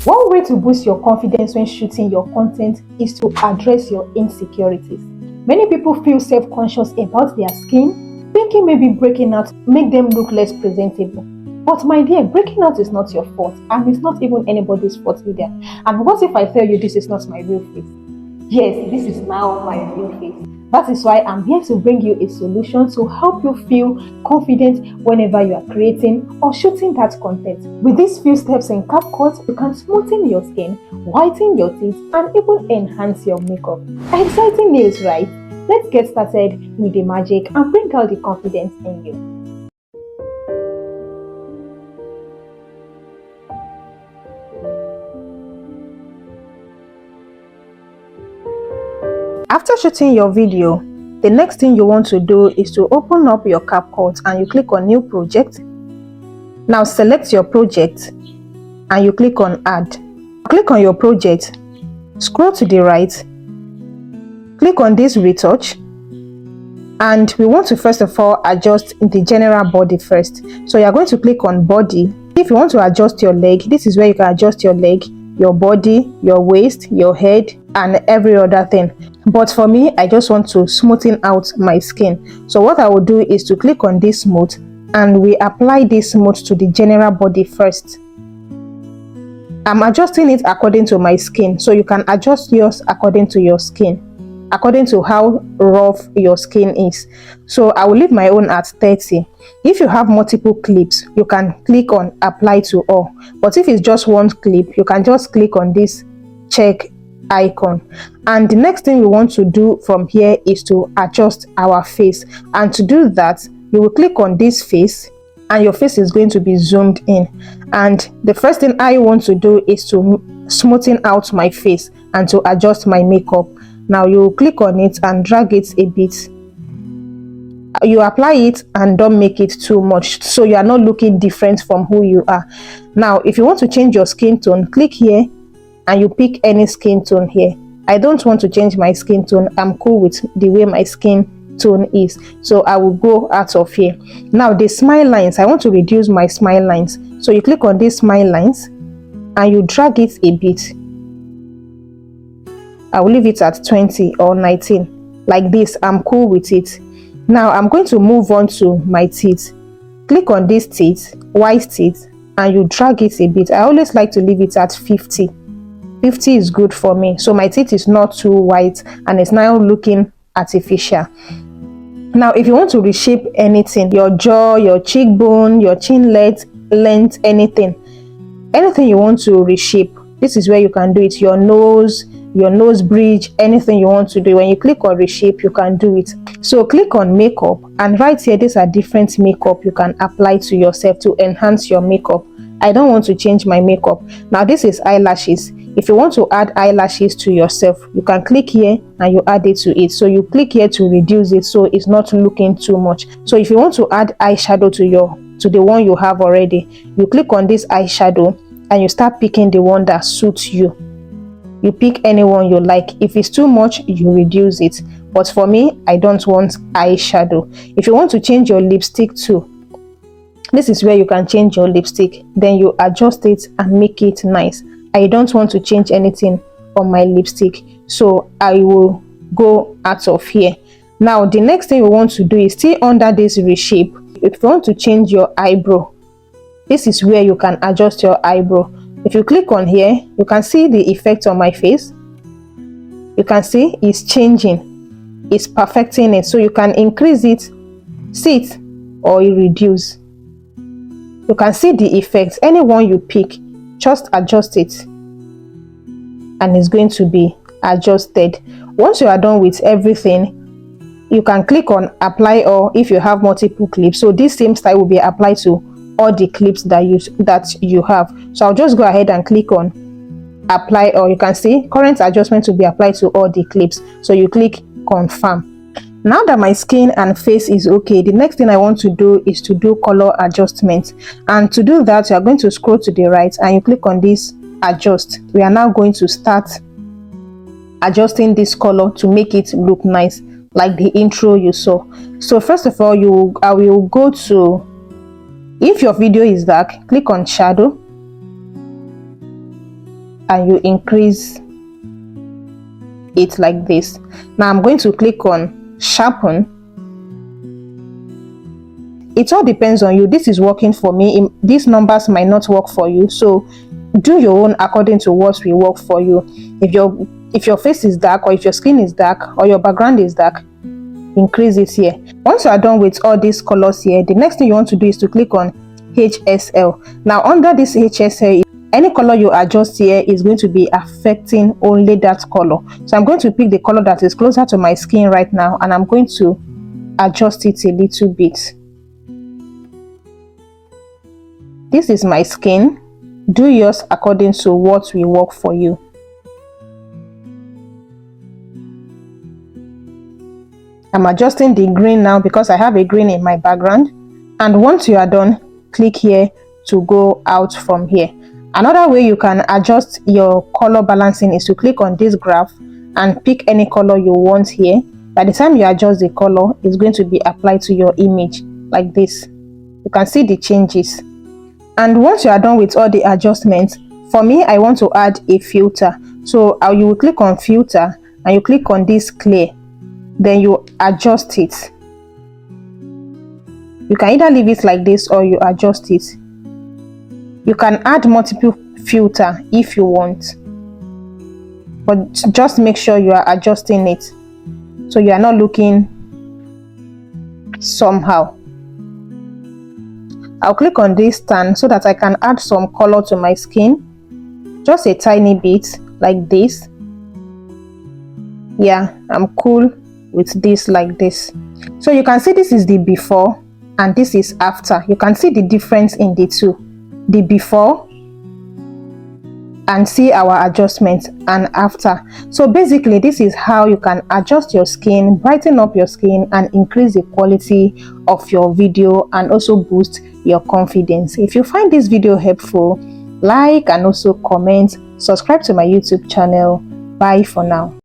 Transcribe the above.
One way to boost your confidence when shooting your content is to address your insecurities. Many people feel self-conscious about their skin, thinking maybe breaking out make them look less presentable. But my dear, breaking out is not your fault, and it's not even anybody's fault either. And what if I tell you this is not my real face? Yes, this is now my real face. That is why I'm here to bring you a solution to help you feel confident whenever you are creating or shooting that content. With these few steps in CapCut, you can smoothen your skin, whiten your teeth, and even enhance your makeup. Exciting news, right? Let's get started with the magic and bring out the confidence in you. After shooting your video, the next thing you want to do is to open up your CapCut and you click on New Project. Now select your project and you click on Add. Click on your project, scroll to the right, click on this Retouch, and we want to first of all adjust the general body first. So you are going to click on Body. If you want to adjust your leg, this is where you can adjust your leg, your body, your waist, your head, and every other thing. But for me, I just want to smoothen out my skin. So what I will do is to click on this smooth, and we apply this smooth to the general body first. I'm adjusting it according to my skin, so you can adjust yours according to your skin, according to how rough your skin is. So I will leave my own at 30. If you have multiple clips, you can click on Apply to All. But if it's just one clip, you can just click on this check icon. And the next thing we want to do from here is to adjust our face. And to do that, you will click on this face and your face is going to be zoomed in. And the first thing I want to do is to smoothen out my face and to adjust my makeup. Now you click on it and drag it a bit. You apply it and don't make it too much, so you are not looking different from who you are. Now if you want to change your skin tone, click here and you pick any skin tone here. I don't want to change my skin tone. I'm cool with the way my skin tone is, so I will go out of here. Now the smile lines, I want to reduce my smile lines, so you click on these smile lines and you drag it a bit. I will leave it at 20 or 19 like this. I'm cool with it. Now I'm going to move on to my teeth. Click on these teeth, white teeth, and you drag it a bit. I always like to leave it at 50. 50 is good for me, so my teeth is not too white and it's now looking artificial. Now if you want to reshape anything, your jaw, your cheekbone, your chin length, anything you want to reshape, this is where you can do it. Your nose bridge, anything you want to do, when you click on reshape, you can do it. So click on makeup, and right here these are different makeup you can apply to yourself to enhance your makeup. I don't want to change my makeup. Now this is eyelashes. If you want to add eyelashes to yourself, you can click here and you add it to it. So you click here to reduce it so it's not looking too much. So if you want to add eyeshadow to the one you have already, you click on this eyeshadow and you start picking the one that suits you. You pick any one you like. If it's too much, you reduce it. But for me, I don't want eyeshadow. If you want to change your lipstick too, this is where you can change your lipstick. Then you adjust it and make it nice. I don't want to change anything on my lipstick, so I will go out of here. Now the next thing we want to do is still under this reshape. If you want to change your eyebrow, this is where you can adjust your eyebrow. If you click on here, you can see the effect on my face. You can see it's changing, it's perfecting it. So you can increase it, sit, or reduce. You can see the effect. Any one you pick, just adjust it and it's going to be adjusted. Once you are done with everything, you can click on apply all if you have multiple clips. So this same style will be applied to all the clips that you have. So I'll just go ahead and click on apply all. You can see current adjustment will be applied to all the clips, so you click confirm. Now that my skin and face is okay, the next thing I want to do is to do color adjustment. And to do that, you are going to scroll to the right and you click on this adjust. We are now going to start adjusting this color to make it look nice, like the intro you saw. So first of all, I will go to, if your video is dark, click on shadow. and you increase it like this. Now I'm going to click on sharpen. It all depends on you. This is working for me. These numbers might not work for you, so do your own according to what will work for you. If your face is dark, or if your skin is dark, or your background is dark, increase it here. Once you are done with all these colors here, the next thing you want to do is to click on HSL. Now under this HSL, any color you adjust here is going to be affecting only that color. So I'm going to pick the color that is closer to my skin right now, and I'm going to adjust it a little bit. This is my skin. Do yours according to what will work for you. I'm adjusting the green now because I have a green in my background. And once you are done, click here to go out from here. Another way you can adjust your color balancing is to click on this graph and pick any color you want here. By the time you adjust the color, it's going to be applied to your image like this. You can see the changes. And once you are done with all the adjustments, for me, I want to add a filter. So you will click on filter and you click on this clear. Then you adjust it. You can either leave it like this or you adjust it. You can add multiple filter if you want, but just make sure you are adjusting it so you are not looking somehow. I'll click on this stand so that I can add some color to my skin, just a tiny bit like this. Yeah, I'm cool with this like this. So you can see this is the before and this is after. You can see the difference in the two, the before, and see our adjustments and after. So basically this is how you can adjust your skin, brighten up your skin, and increase the quality of your video and also boost your confidence. If you find this video helpful, like and also comment, subscribe to my YouTube channel. Bye for now.